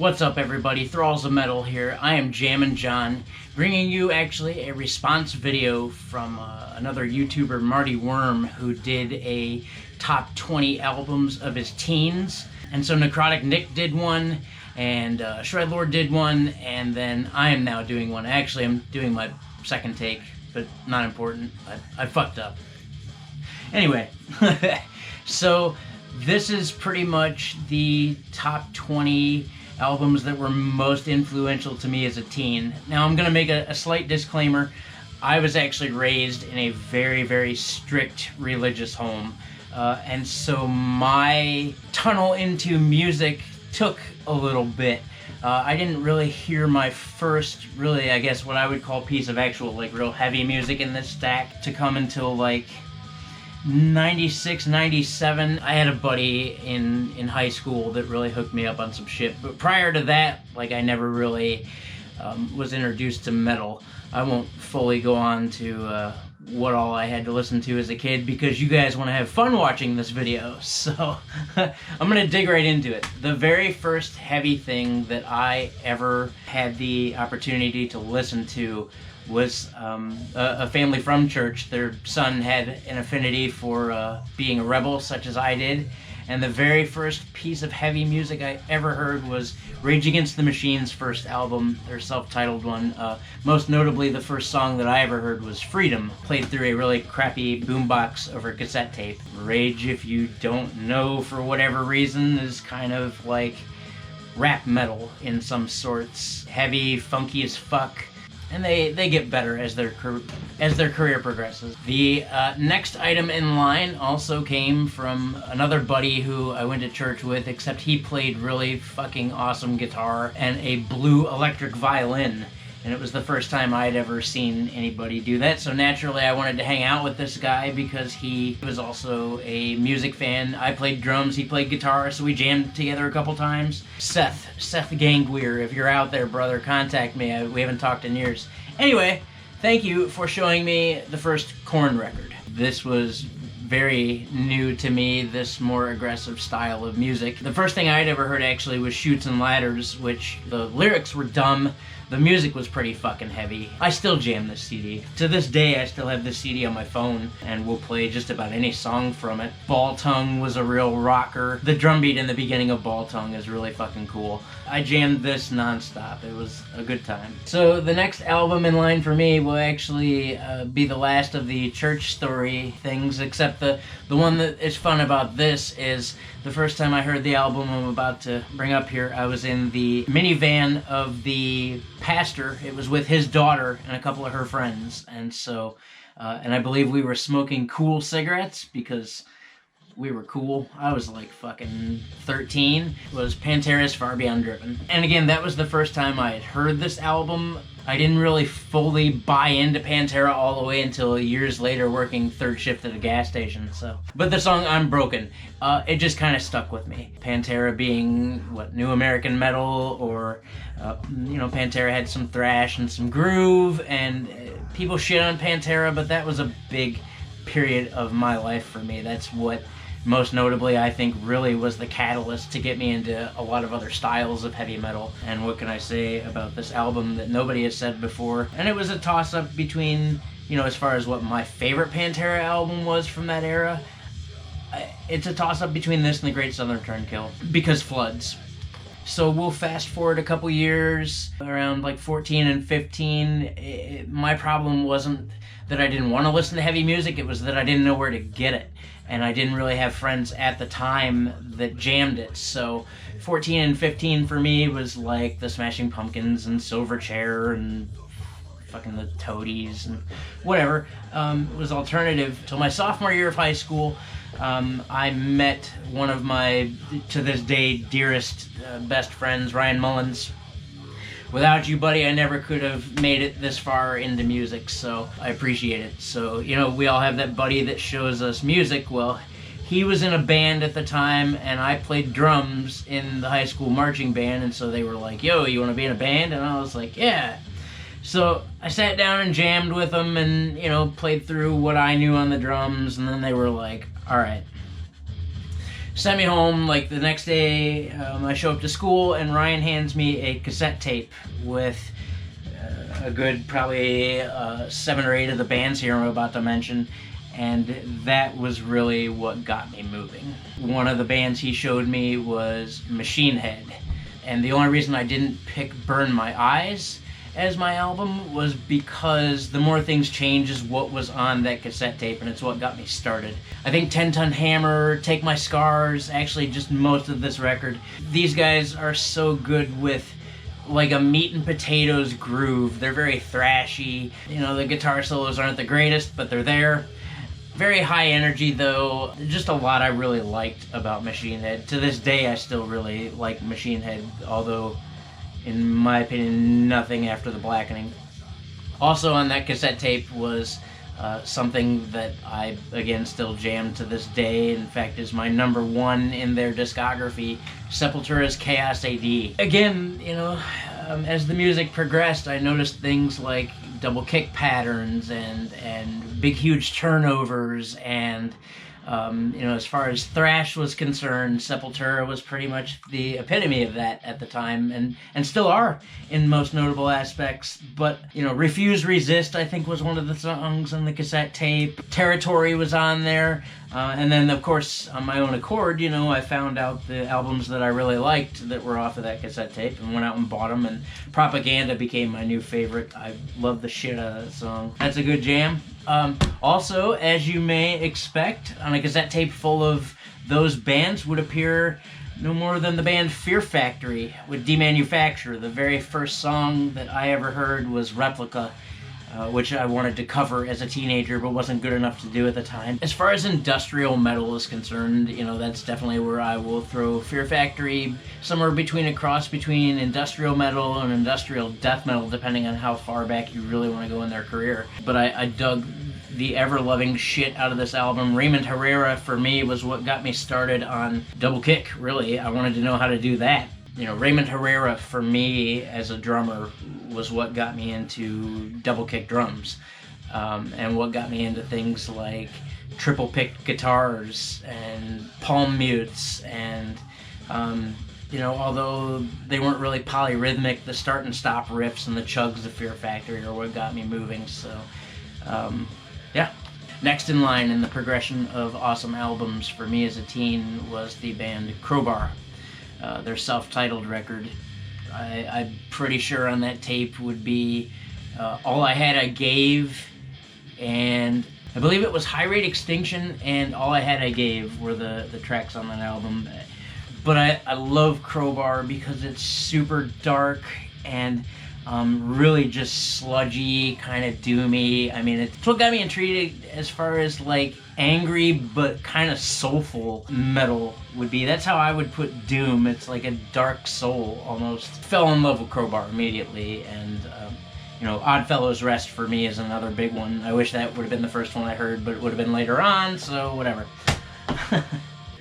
What's up, everybody? Thralls of Metal here. I am Jammin Jon, bringing you actually a response video from another YouTuber, Marty Worm, who did a top 20 albums of his teens. And so Necrotic Nick did one, and Shredlord did one, and then I am now doing one. Actually, I'm doing my second take, but not important. I fucked up. Anyway, so this is pretty much the top 20 albums that were most influential to me as a teen. Now, I'm going to make a slight disclaimer. I was actually raised in a very, very strict religious home. And so my tunnel into music took a little bit. I didn't really hear my first, really, I guess, what I would call piece of actual, like, real heavy music in this stack to come until, like, 96, 97. I had a buddy in high school that really hooked me up on some shit, but prior to that, like, I never really was introduced to metal. I won't fully go on to what all I had to listen to as a kid because you guys want to have fun watching this video, so I'm gonna dig right into it. The very first heavy thing that I ever had the opportunity to listen to was a family from church. Their son had an affinity for being a rebel, such as I did, and the very first piece of heavy music I ever heard was Rage Against the Machine's first album, their self-titled one. Most notably, the first song that I ever heard was Freedom, played through a really crappy boombox over cassette tape. Rage, if you don't know for whatever reason, is kind of like rap metal in some sorts. Heavy, funky as fuck. And they get better as their career progresses. The next item in line also came from another buddy who I went to church with, except he played really fucking awesome guitar and a blue electric violin. And it was the first time I'd ever seen anybody do that, so naturally I wanted to hang out with this guy because he was also a music fan. I played drums, he played guitar, so we jammed together a couple times. Seth Gangweir, if you're out there, brother, contact me. We haven't talked in years. Anyway, thank you for showing me the first Korn record. This was very new to me, this more aggressive style of music. The first thing I'd ever heard actually was Chutes and Ladders, which the lyrics were dumb. The music was pretty fucking heavy. I still jam this CD. To this day, I still have this CD on my phone and will play just about any song from it. Ball Tongue was a real rocker. The drum beat in the beginning of Ball Tongue is really fucking cool. I jammed this nonstop. It was a good time. So the next album in line for me will actually be the last of the church story things, except the one that is fun about this is the first time I heard the album I'm about to bring up here, I was in the minivan of the pastor. It was with his daughter and a couple of her friends, and so and I believe we were smoking Cool cigarettes because we were cool. I was like fucking 13. It was Pantera's Far Beyond Driven. And again, that was the first time I had heard this album. I didn't really fully buy into Pantera all the way until years later working third shift at a gas station, so. But the song I'm Broken, it just kind of stuck with me. Pantera being, what, New American Metal, or, you know, Pantera had some thrash and some groove, and people shit on Pantera, but that was a big period of my life for me. That's what, most notably, I think really was the catalyst to get me into a lot of other styles of heavy metal. And what can I say about this album that nobody has said before? And it was a toss-up between, you know, as far as what my favorite Pantera album was from that era, it's a toss-up between this and The Great Southern Turnkill, because floods. So we'll fast forward a couple years, around like 14 and 15. My problem wasn't that I didn't want to listen to heavy music, it was that I didn't know where to get it. And I didn't really have friends at the time that jammed it. So 14 and 15 for me was like the Smashing Pumpkins and Silverchair and fucking the Toadies and whatever. It was alternative. Till my sophomore year of high school, I met one of my, to this day, dearest, best friends, Ryan Mullins. Without you, buddy, I never could have made it this far into music, so I appreciate it. So, you know, we all have that buddy that shows us music. Well, he was in a band at the time, and I played drums in the high school marching band, and so they were like, yo, you want to be in a band? And I was like, yeah. So I sat down and jammed with them and, you know, played through what I knew on the drums, and then they were like, all right. sent me home. Like the next day, I show up to school and Ryan hands me a cassette tape with a good probably 7 or 8 of the bands here I'm about to mention. And that was really what got me moving. One of the bands he showed me was Machine Head. And the only reason I didn't pick Burn My Eyes as my album was because The More Things Change is what was on that cassette tape, and it's what got me started. I think 10 Ton Hammer, Take My Scars, actually just most of this record. These guys are so good with like a meat and potatoes groove. They're very thrashy. You know, the guitar solos aren't the greatest, but they're there. Very high energy though. Just a lot I really liked about Machine Head. To this day I still really like Machine Head, although in my opinion nothing after the Blackening. Also on that cassette tape was something that I again still jam to this day. In fact is my #1 in their discography, Sepultura's Chaos A.D. Again, you know, as the music progressed I noticed things like double kick patterns and big huge turnovers, and you know, as far as thrash was concerned, Sepultura was pretty much the epitome of that at the time, and still are in most notable aspects. But you know, Refuse Resist I think was one of the songs on the cassette tape. Territory was on there, and then of course on my own accord, you know, I found out the albums that I really liked that were off of that cassette tape and went out and bought them, and Propaganda became my new favorite. I love the shit out of that song. That's a good jam. Also, as you may expect, on a cassette tape full of those bands would appear no more than the band Fear Factory with Demanufacture. The very first song that I ever heard was Replica, which I wanted to cover as a teenager but wasn't good enough to do at the time. As far as industrial metal is concerned, you know, that's definitely where I will throw Fear Factory, somewhere between a cross between industrial metal and industrial death metal, depending on how far back you really want to go in their career. But I dug the ever-loving shit out of this album. Raymond Herrera, for me, was what got me started on double kick, really. I wanted to know how to do that. You know, Raymond Herrera, for me, as a drummer, was what got me into double kick drums. And what got me into things like triple picked guitars and palm mutes, and you know, although they weren't really polyrhythmic, the start and stop riffs and the chugs of Fear Factory are what got me moving. So yeah. Next in line in the progression of awesome albums for me as a teen was the band Crowbar. Their self-titled record, I'm pretty sure on that tape would be All I Had I Gave, and I believe it was High Rate Extinction and All I Had I Gave were the tracks on that album. But I love Crowbar because it's super dark and really just sludgy, kind of doomy. I mean, it's what got me intrigued as far as like angry but kind of soulful metal would be. That's how I would put doom. It's like a dark soul almost. Fell in love with Crowbar immediately, and you know, Oddfellows Rest for me is another big one. I wish that would have been the first one I heard, but it would have been later on, so whatever.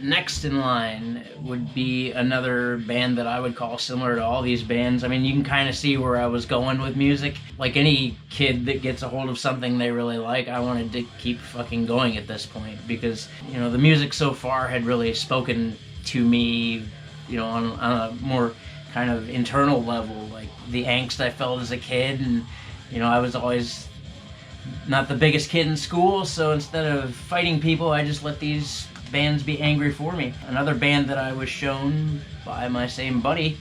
Next in line would be another band that I would call similar to all these bands. I mean, you can kind of see where I was going with music. Like any kid that gets a hold of something they really like, I wanted to keep fucking going at this point, because, you know, the music so far had really spoken to me, you know, on a more kind of internal level. Like the angst I felt as a kid, and, you know, I was always not the biggest kid in school, so instead of fighting people, I just let these bands be angry for me. Another band that I was shown by my same buddy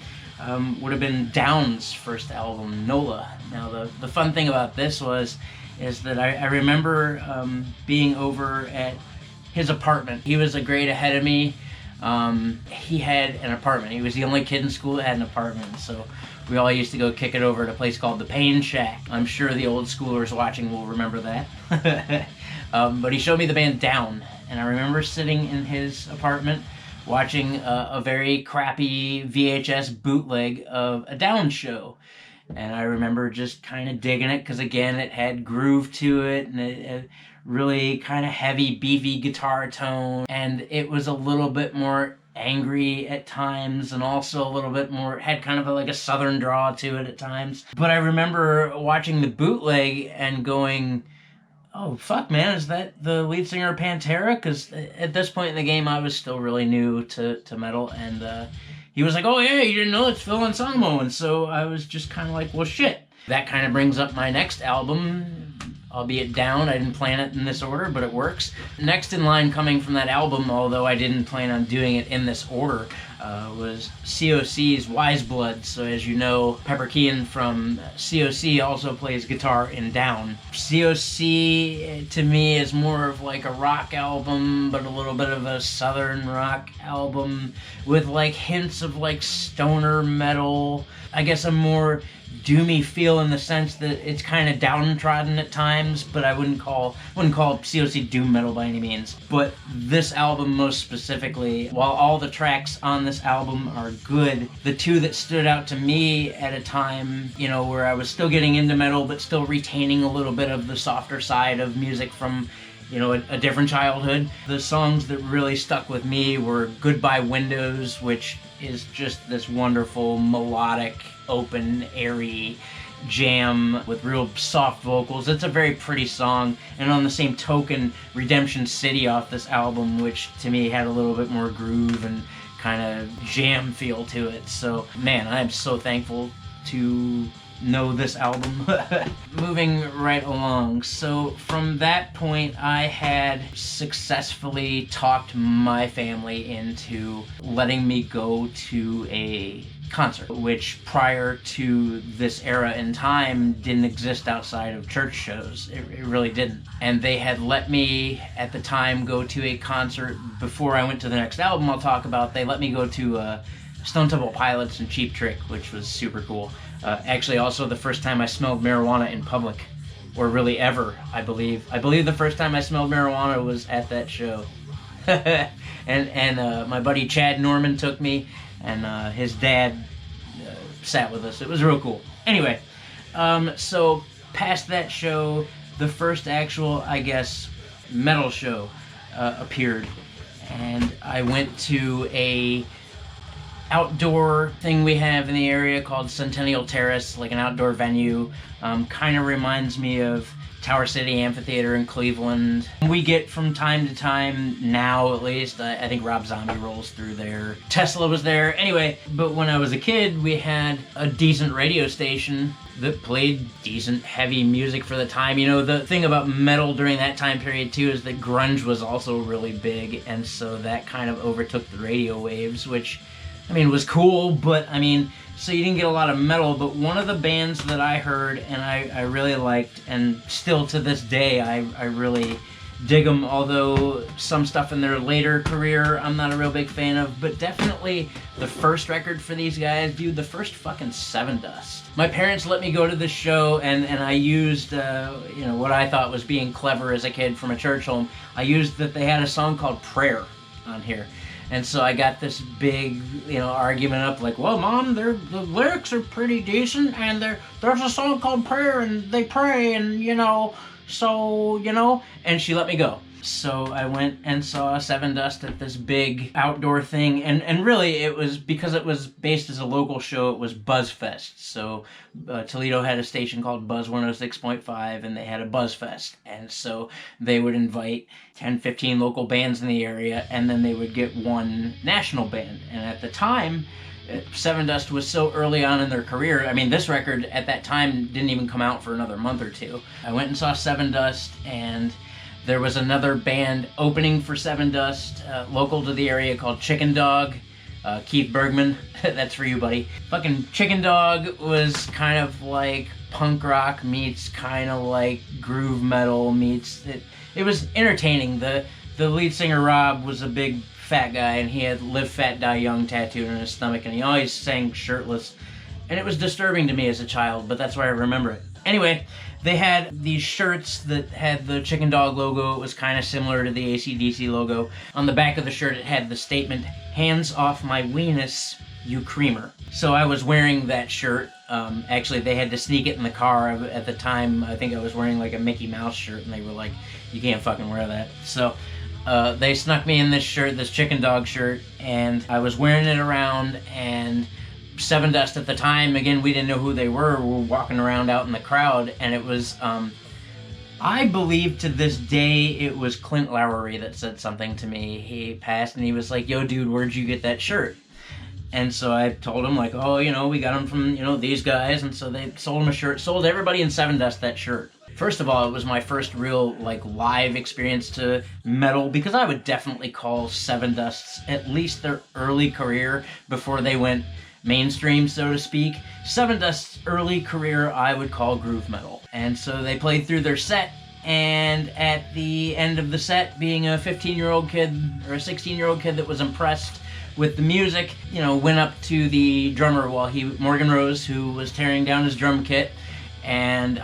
would have been Down's first album, NOLA. Now the fun thing about this is that I remember being over at his apartment. He was a grade ahead of me. He had an apartment. He was the only kid in school that had an apartment, so we all used to go kick it over at a place called the Pain Shack. I'm sure the old schoolers watching will remember that. But he showed me the band Down, and I remember sitting in his apartment watching a very crappy VHS bootleg of a Down show. And I remember just kind of digging it, because again, it had groove to it, and it had really kind of heavy, beefy guitar tone, and it was a little bit more angry at times, and also a little bit more, had kind of like a southern draw to it at times. But I remember watching the bootleg and going, oh, fuck, man, is that the lead singer of Pantera? Because at this point in the game, I was still really new to metal, and he was like, oh, yeah, you didn't know it's Phil Anselmo, and so I was just kind of like, well, shit. That kind of brings up my next album, albeit down. I didn't plan it in this order, but it works. Next in line coming from that album, although I didn't plan on doing it in this order, was COC's Wiseblood. So as you know, Pepper Keehan from COC also plays guitar in Down. COC to me is more of like a rock album, but a little bit of a southern rock album with like hints of like stoner metal. I guess a more doomy feel in the sense that it's kind of downtrodden at times, but I wouldn't call COC doom metal by any means. But this album most specifically, while all the tracks on this album are good, the two that stood out to me at a time, you know, where I was still getting into metal but still retaining a little bit of the softer side of music from, you know, a different childhood. The songs that really stuck with me were Goodbye Windows, which is just this wonderful melodic, open, airy jam with real soft vocals. It's a very pretty song. And on the same token, Redemption City off this album, which to me had a little bit more groove and kind of jam feel to it. So man, I'm so thankful to know this album. Moving right along. So from that point, I had successfully talked my family into letting me go to a concert, which prior to this era in time didn't exist outside of church shows. It really didn't. And they had let me at the time go to a concert before I went to the next album I'll talk about. They let me go to Stone Temple Pilots and Cheap Trick, which was super cool. Actually also the first time I smelled marijuana in public, or really ever, I believe. I believe the first time I smelled marijuana was at that show. and my buddy Chad Norman took me, and his dad sat with us. It was real cool. Anyway, so past that show, the first actual, I guess, metal show appeared, and I went to a outdoor thing we have in the area called Centennial Terrace, like an outdoor venue. Kind of reminds me of Tower City Amphitheater in Cleveland. We get from time to time, now at least, I think Rob Zombie rolls through there. Tesla was there. Anyway, but when I was a kid, we had a decent radio station that played decent heavy music for the time. You know, the thing about metal during that time period too is that grunge was also really big, and so that kind of overtook the radio waves, which, I mean, was cool, but I mean, so you didn't get a lot of metal. But one of the bands that I heard and I really liked, and still to this day I really dig them, although some stuff in their later career I'm not a real big fan of, but definitely the first record for these guys, dude, the first fucking Sevendust. My parents let me go to this show, and I used, you know, what I thought was being clever as a kid from a church home. I used that they had a song called Prayer on here. And so I got this big, you know, argument up like, well, Mom, the lyrics are pretty decent, and there's a song called Prayer, and they pray, and, you know, so, you know, and she let me go. So I went and saw Sevendust at this big outdoor thing, and really it was, because it was based as a local show, it was BuzzFest. So Toledo had a station called Buzz 106.5, and they had a BuzzFest, and so they would invite 10, 15 local bands in the area, and then they would get one national band. And at the time, Sevendust was so early on in their career. I mean, this record at that time didn't even come out for another month or two. I went and saw Sevendust, and there was another band opening for Sevendust, local to the area, called Chicken Dog. Keith Bergman, that's for you, buddy. Fucking Chicken Dog was kind of like punk rock meets kind of like groove metal meets... It was entertaining. The lead singer, Rob, was a big fat guy, and he had Live Fat Die Young tattooed on his stomach, and he always sang shirtless. And it was disturbing to me as a child, but that's why I remember it. Anyway, they had these shirts that had the Chicken Dog logo. It was kind of similar to the AC/DC logo. On the back of the shirt, it had the statement, "Hands off my weenus, you creamer." So I was wearing that shirt. Actually, they had to sneak it in the car. At the time, I think I was wearing like a Mickey Mouse shirt, and they were like, you can't fucking wear that. So they snuck me in this shirt, this Chicken Dog shirt, and I was wearing it around, and Sevendust at the time, again, we didn't know who they were walking around out in the crowd, and it was I believe to this day it was Clint Lowery that said something to me. He passed and he was like, yo dude, where'd you get that shirt? And so I told him, like, oh, you know, we got them from, you know, these guys. And so they sold him a shirt, sold everybody in Sevendust that shirt. First of all, it was my first real, like, live experience to metal, because I would definitely call Sevendust's at least their early career before they went mainstream, so to speak. Sevendust's early career I would call groove metal. And so they played through their set, and at the end of the set, being a 15-year-old kid or a 16-year-old kid that was impressed with the music, you know, went up to the drummer Morgan Rose, who was tearing down his drum kit, and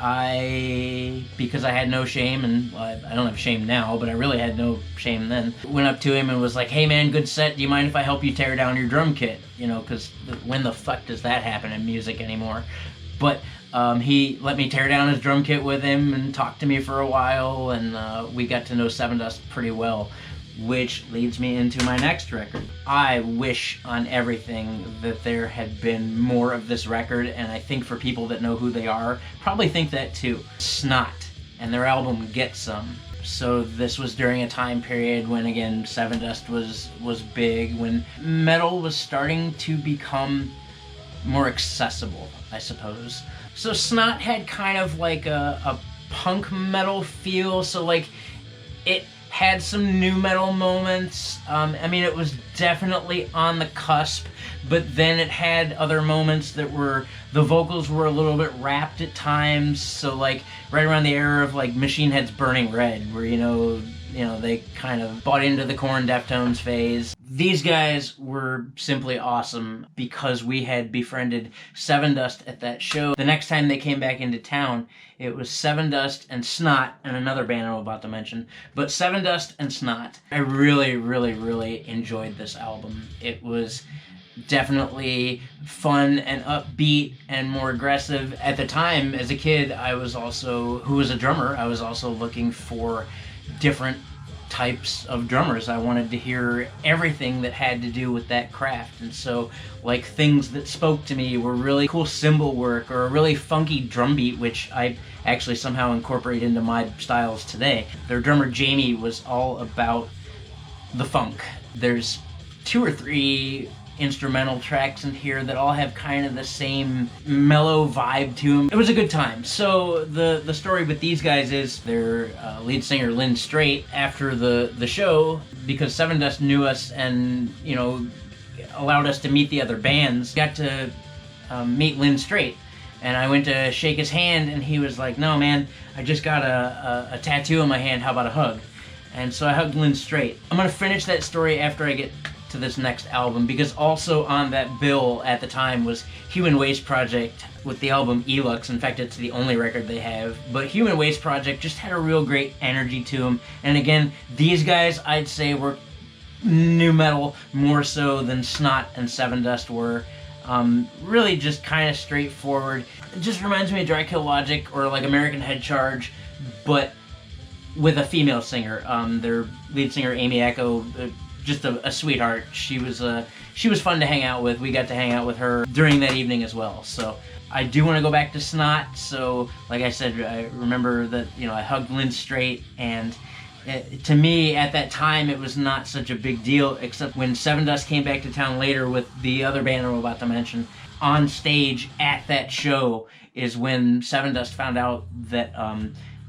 because I had no shame, and well, I don't have shame now, but I really had no shame then, went up to him and was like, hey man, good set, do you mind if I help you tear down your drum kit? You know, because when the fuck does that happen in music anymore? But he let me tear down his drum kit with him and talked to me for a while, and we got to know Sevendust pretty well. Which leads me into my next record. I wish on everything that there had been more of this record, and I think for people that know who they are, probably think that too. Snot and their album Get Some. So this was during a time period when, again, Sevendust was big, when metal was starting to become more accessible, I suppose. So Snot had kind of like a punk metal feel, so like it had some nu metal moments. I mean, it was definitely on the cusp, but then it had other moments that were, the vocals were a little bit rapped at times, so like right around the era of like Machine Head's Burning Red, where you know they kind of bought into the Korn Deftones phase. These guys were simply awesome because we had befriended Sevendust at that show. The next time they came back into town, it was Sevendust and Snot and another band I'm about to mention, but Sevendust and Snot. I really, really, really enjoyed this album. It was definitely fun and upbeat and more aggressive. At the time, as a kid, who was a drummer, I was also looking for different types of drummers. I wanted to hear everything that had to do with that craft, and so like things that spoke to me were really cool cymbal work or a really funky drum beat, which I actually somehow incorporate into my styles today. Their drummer Jamie was all about the funk. There's 2 or 3 instrumental tracks in here that all have kind of the same mellow vibe to them. It was a good time. So the story with these guys is their lead singer Lynn Straight, after the show, because Sevendust knew us and, you know, allowed us to meet the other bands, got to meet Lynn Straight. And I went to shake his hand and he was like, no man, I just got a tattoo on my hand, how about a hug? And so I hugged Lynn Straight. I'm gonna finish that story after I get to this next album, because also on that bill at the time was Human Waste Project with the album E-Lux. In fact, it's the only record they have. But Human Waste Project just had a real great energy to them. And again, these guys, I'd say, were nu metal more so than Snot and Sevendust were. Really just kind of straightforward. It just reminds me of Dry Kill Logic or like American Head Charge, but with a female singer. Their lead singer, Amy Echo, just a sweetheart. She was fun to hang out with. We got to hang out with her during that evening as well. So I do want to go back to Snot. So like I said, I remember that, you know, I hugged Lynn Straight, and to me at that time it was not such a big deal, except when Sevendust came back to town later with the other band I'm about to mention. On stage at that show is when Sevendust found out that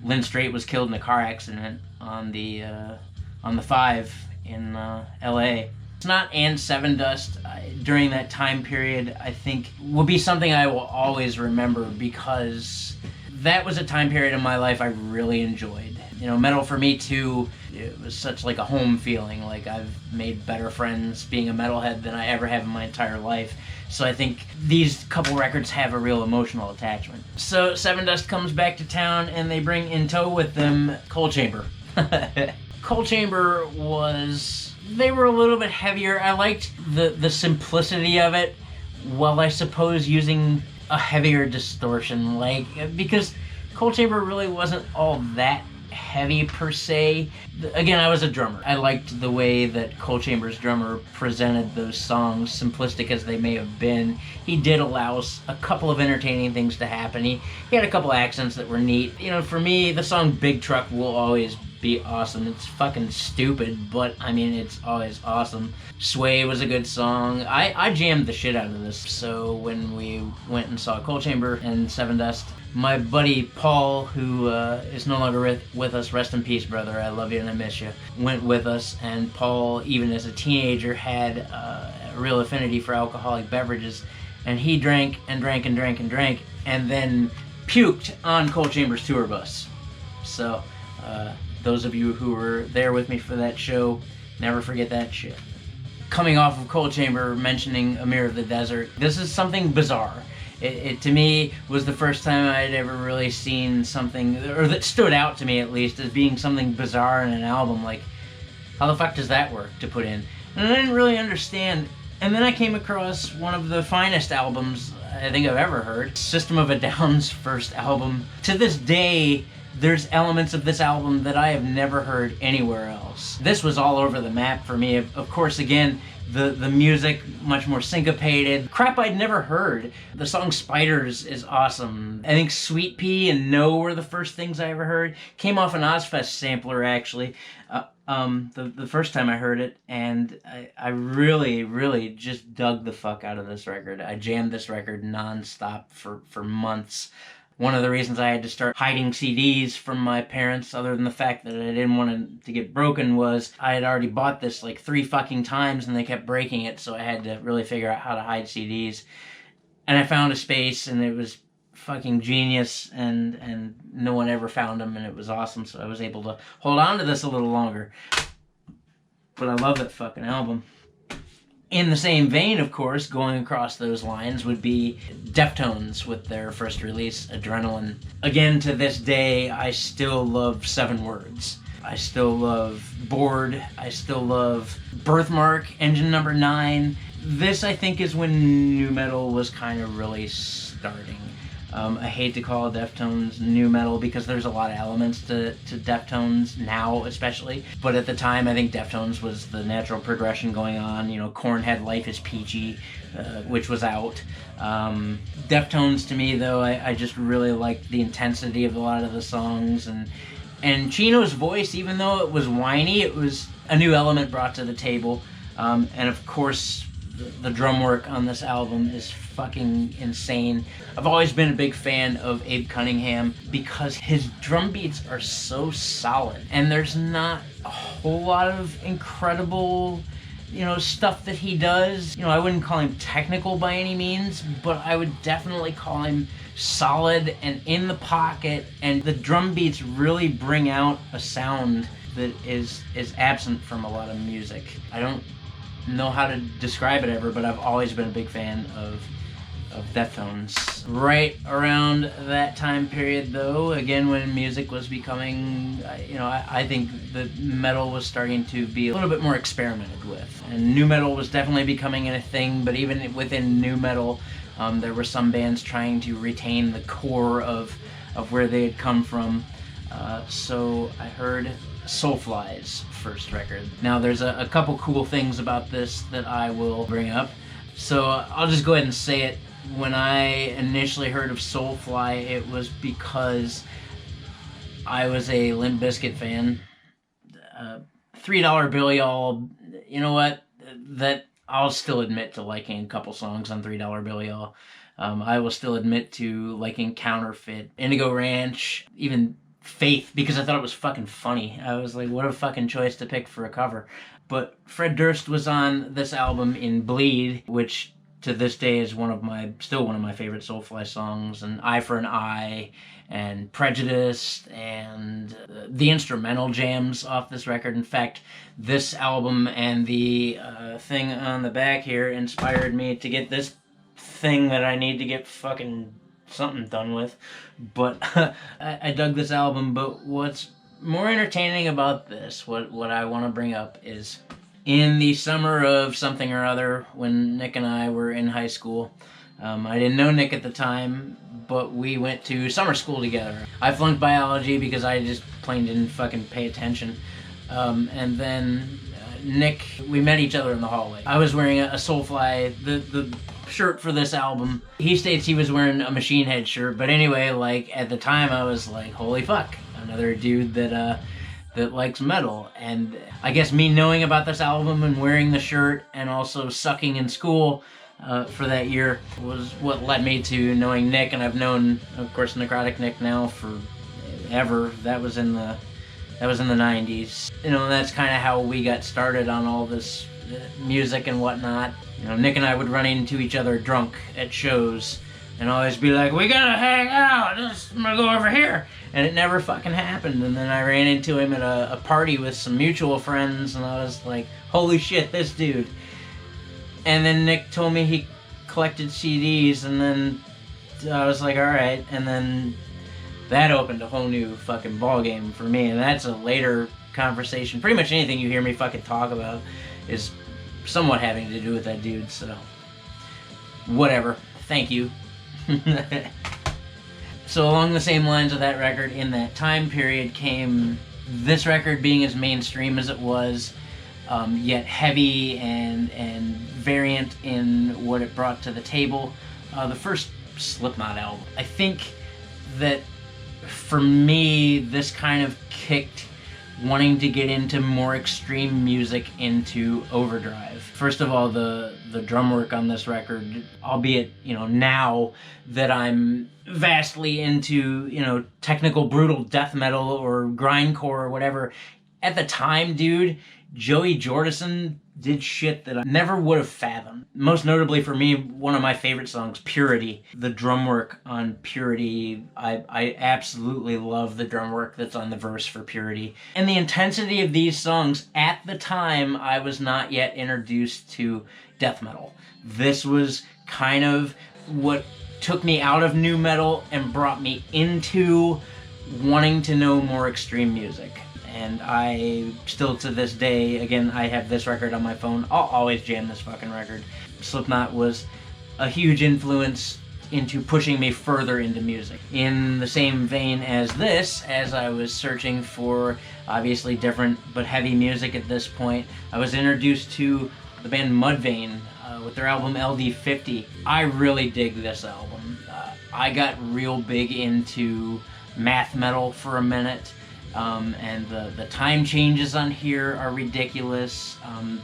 Lynn Straight was killed in a car accident on the 5 in LA. Snot and Sevendust during that time period, I think, will be something I will always remember, because that was a time period in my life I really enjoyed. You know, metal for me too, it was such like a home feeling. Like I've made better friends being a metalhead than I ever have in my entire life. So I think these couple records have a real emotional attachment. So Sevendust comes back to town and they bring in tow with them Coal Chamber. Coal Chamber they were a little bit heavier. I liked the simplicity of it, while I suppose using a heavier distortion, because Coal Chamber really wasn't all that heavy per se. Again, I was a drummer. I liked the way that Coal Chamber's drummer presented those songs, simplistic as they may have been. He did allow a couple of entertaining things to happen. He had a couple accents that were neat. You know, for me, the song Big Truck will always be awesome. It's fucking stupid, but I mean, it's always awesome. Sway was a good song. I jammed the shit out of this. So when we went and saw Coal Chamber and Sevendust, my buddy Paul, who is no longer with us, rest in peace, brother, I love you and I miss you, went with us. And Paul, even as a teenager, had a real affinity for alcoholic beverages, and he drank and drank and drank and drank, and then puked on Coal Chamber's tour bus. So those of you who were there with me for that show, never forget that shit. Coming off of Coal Chamber, mentioning Amir of the Desert, this is something bizarre. It to me was the first time I'd ever really seen something, or that stood out to me at least, as being something bizarre in an album. Like, how the fuck does that work to put in? And I didn't really understand. And then I came across one of the finest albums I think I've ever heard, System of a Down's first album. To this day, there's elements of this album that I have never heard anywhere else. This was all over the map for me. Of course, again, the music much more syncopated. Crap I'd never heard. The song Spiders is awesome. I think Sweet Pea and No were the first things I ever heard. Came off an Ozfest sampler, actually, the first time I heard it, and I really, really just dug the fuck out of this record. I jammed this record non-stop for months. One of the reasons I had to start hiding CDs from my parents, other than the fact that I didn't want it to get broken, was I had already bought this like 3 fucking times and they kept breaking it, so I had to really figure out how to hide CDs. And I found a space, and it was fucking genius, and no one ever found them, and it was awesome, so I was able to hold on to this a little longer. But I love that fucking album. In the same vein, of course, going across those lines would be Deftones with their first release, Adrenaline. Again, to this day, I still love 7 Words. I still love Bored. I still love Birthmark, Engine Number 9. This, I think, is when nu metal was kind of really starting. I hate to call Deftones nu metal because there's a lot of elements to Deftones now, especially. But at the time, I think Deftones was the natural progression going on. You know, Korn had Life is Peachy, which was out. Deftones, to me, though, I just really liked the intensity of a lot of the songs. And Chino's voice, even though it was whiny, it was a new element brought to the table. And of course, the drum work on this album is fucking insane. I've always been a big fan of Abe Cunningham because his drum beats are so solid, and there's not a whole lot of incredible, stuff that he does. I wouldn't call him technical by any means, but I would definitely call him solid and in the pocket, and the drum beats really bring out a sound that is absent from a lot of music. I don't know how to describe it ever, but I've always been a big fan of Deftones. Right around that time period, though, again, when music was becoming, I think that metal was starting to be a little bit more experimented with. And nu metal was definitely becoming a thing, but even within nu metal, there were some bands trying to retain the core of where they had come from. So I heard Soulfly's first record. Now, there's a couple cool things about this that I will bring up. So I'll just go ahead and say it. When I initially heard of Soulfly, it was because I was a Limp Bizkit fan. $3 Bill Y'all, you know what? That I'll still admit to liking a couple songs on $3 Bill Y'all. I will still admit to liking Counterfeit, Indigo Ranch, even Faith, because I thought it was fucking funny. I was like, what a fucking choice to pick for a cover. But Fred Durst was on this album in Bleed, which to this day is still one of my favorite Soulfly songs, and Eye for an Eye, and Prejudiced, and the instrumental jams off this record. In fact, this album and the thing on the back here inspired me to get this thing that I need to get fucking something done with. But I dug this album, but what's more entertaining about this, what I want to bring up, is in the summer of something or other, when Nick and I were in high school, I didn't know Nick at the time, but we went to summer school together. I flunked biology because I just plain didn't fucking pay attention. And then Nick, we met each other in the hallway. I was wearing a Soulfly, the shirt for this album. He states he was wearing a Machine Head shirt, but anyway, like, at the time I was like, holy fuck, another dude that likes metal. And I guess me knowing about this album and wearing the shirt and also sucking in school for that year was what led me to knowing Nick, and I've known, of course, Necrotic Nick now for ever. That was in the 90s. You know, that's kind of how we got started on all this music and whatnot. You know, Nick and I would run into each other drunk at shows and always be like, we gotta hang out, I'm gonna go over here. And it never fucking happened. And then I ran into him at a party with some mutual friends, and I was like, holy shit, this dude. And then Nick told me he collected CDs, and then I was like, alright. And then that opened a whole new fucking ballgame for me, and that's a later conversation. Pretty much anything you hear me fucking talk about is somewhat having to do with that dude, so whatever. Thank you. So along the same lines of that record, in that time period came this record being as mainstream as it was, yet heavy and variant in what it brought to the table. The first Slipknot album. I think that for me, this kind of kicked wanting to get into more extreme music into overdrive. First of all, the drum work on this record, albeit, you know, now that I'm vastly into, you know, technical brutal death metal or grindcore or whatever, at the time, dude, Joey Jordison did shit that I never would have fathomed. Most notably for me, one of my favorite songs, Purity. The drum work on Purity, I absolutely love the drum work that's on the verse for Purity. And the intensity of these songs, at the time, I was not yet introduced to death metal. This was kind of what took me out of nu metal and brought me into wanting to know more extreme music. And I still, to this day, again, I have this record on my phone. I'll always jam this fucking record. Slipknot was a huge influence into pushing me further into music. In the same vein as this, as I was searching for obviously different but heavy music at this point, I was introduced to the band Mudvayne with their album LD50. I really dig this album. I got real big into math metal for a minute. And the time changes on here are ridiculous.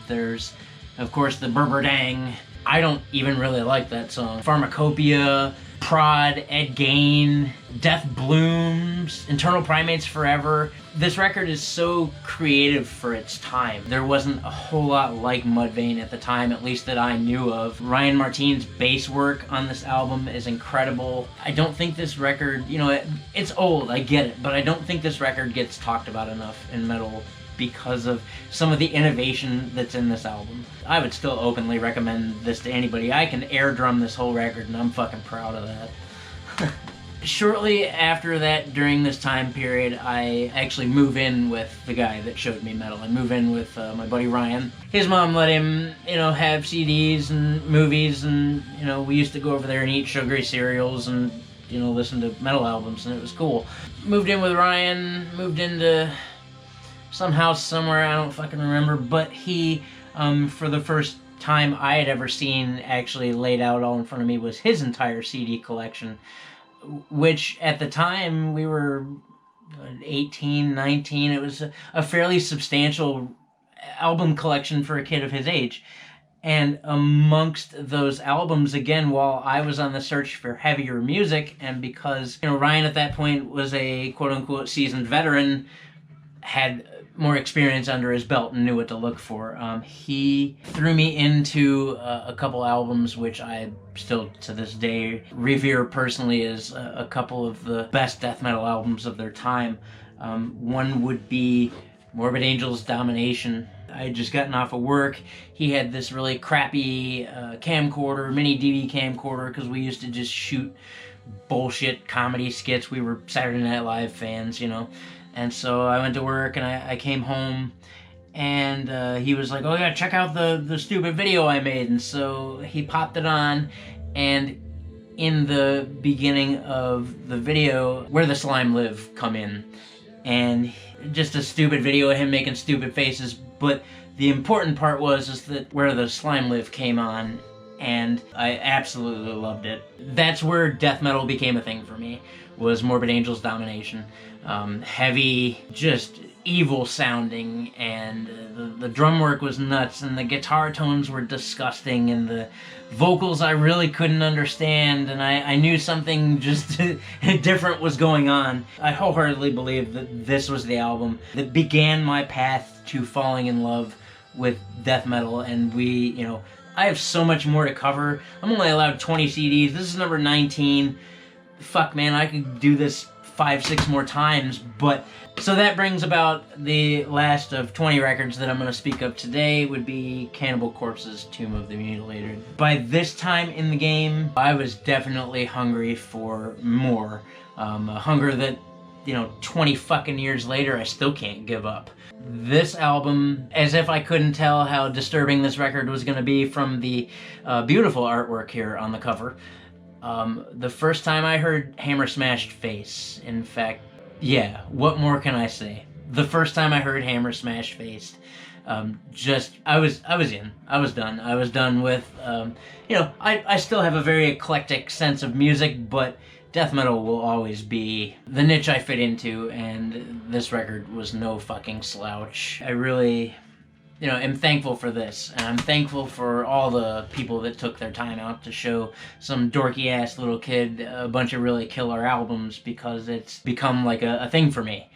There's, of course, the Berberdang. I don't even really like that song. Pharmacopoeia, Prod, Ed Gain, Death Blooms, Internal Primates Forever. This record is so creative for its time. There wasn't a whole lot like Mudvayne at the time, at least that I knew of. Ryan Martin's bass work on this album is incredible. I don't think this record, you know, it's old, I get it, but I don't think this record gets talked about enough in metal because of some of the innovation that's in this album. I would still openly recommend this to anybody. I can air drum this whole record, and I'm fucking proud of that. Shortly after that, during this time period, I actually move in with the guy that showed me metal. I move in with my buddy Ryan. His mom let him, you know, have CDs and movies, and, you know, we used to go over there and eat sugary cereals and, you know, listen to metal albums, and it was cool. Moved in with Ryan, moved into some house somewhere, I don't fucking remember, but he, for the first time I had ever seen actually laid out all in front of me was his entire CD collection, which at the time we were 18, 19, it was a fairly substantial album collection for a kid of his age. And amongst those albums, again, while I was on the search for heavier music, and because, you know, Ryan at that point was a quote-unquote seasoned veteran, had more experience under his belt and knew what to look for. He threw me into a couple albums which I still to this day revere personally as a couple of the best death metal albums of their time. One would be Morbid Angel's Domination. I had just gotten off of work. He had this really crappy camcorder, mini DV camcorder, because we used to just shoot bullshit comedy skits. We were Saturday Night Live fans, you know. And so I went to work, and I came home, and he was like, oh yeah, check out the stupid video I made. And so he popped it on, And in the beginning of the video, Where the Slime Live come in. And just a stupid video of him making stupid faces, but the important part is that Where the Slime Live came on, and I absolutely loved it. That's where death metal became a thing for me, was Morbid Angel's Domination. Heavy, just evil sounding, and the drum work was nuts, and the guitar tones were disgusting, and the vocals I really couldn't understand, and I knew something just different was going on. I wholeheartedly believe that this was the album that began my path to falling in love with death metal, and I have so much more to cover. I'm only allowed 20 CDs. This is number 19. Fuck, man, I could do this 5-6 more times, but so that brings about the last of 20 records that I'm going to speak of today would be Cannibal Corpse's Tomb of the Mutilated. By this time in the game, I was definitely hungry for more. A hunger that, 20 fucking years later, I still can't give up. This album, as if I couldn't tell how disturbing this record was going to be from the beautiful artwork here on the cover. The first time I heard Hammer Smashed Face, in fact, yeah, what more can I say? The first time I heard Hammer Smashed Face, I was in. I was done. I was done with, I still have a very eclectic sense of music, but death metal will always be the niche I fit into, and this record was no fucking slouch. I really, am thankful for this, and I'm thankful for all the people that took their time out to show some dorky-ass little kid a bunch of really killer albums, because it's become like a thing for me.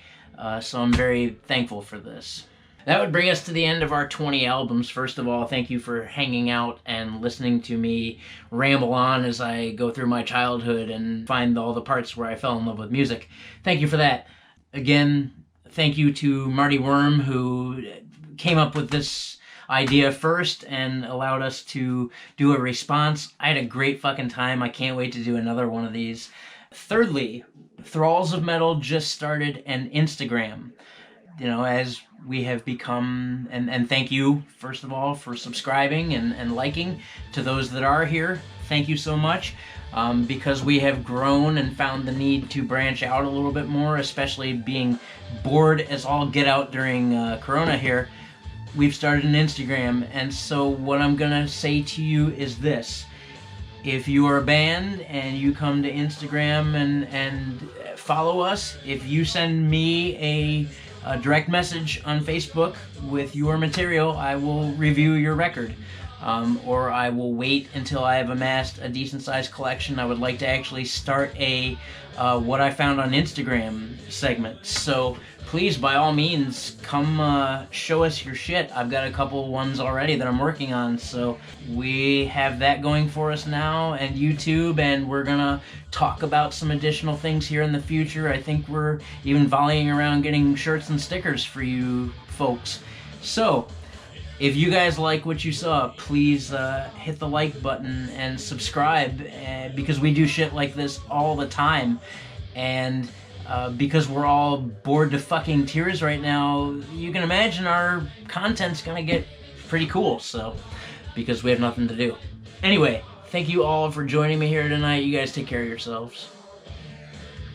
So I'm very thankful for this. That would bring us to the end of our 20 albums. First of all, thank you for hanging out and listening to me ramble on as I go through my childhood and find all the parts where I fell in love with music. Thank you for that. Again, thank you to Marty Worm, who came up with this idea first and allowed us to do a response. I had a great fucking time. I can't wait to do another one of these. Thirdly, Thralls of Metal just started an Instagram. As we have become, and thank you, first of all, for subscribing and liking. To those that are here, thank you so much. Because we have grown and found the need to branch out a little bit more, especially being bored as all get out during Corona here, we've started an Instagram. And so what I'm gonna say to you is this: if you are a band and you come to Instagram and follow us, if you send me a direct message on Facebook with your material, I will review your record. Or I will wait until I have amassed a decent-sized collection. I would like to actually start a what I found on Instagram segment. So please, by all means, come show us your shit. I've got a couple ones already that I'm working on, so we have that going for us now, and YouTube, and we're gonna talk about some additional things here in the future. I think we're even volleying around getting shirts and stickers for you folks. So if you guys like what you saw, please hit the like button and subscribe, because we do shit like this all the time. And because we're all bored to fucking tears right now, you can imagine our content's gonna get pretty cool, so, because we have nothing to do. Anyway, thank you all for joining me here tonight. You guys take care of yourselves.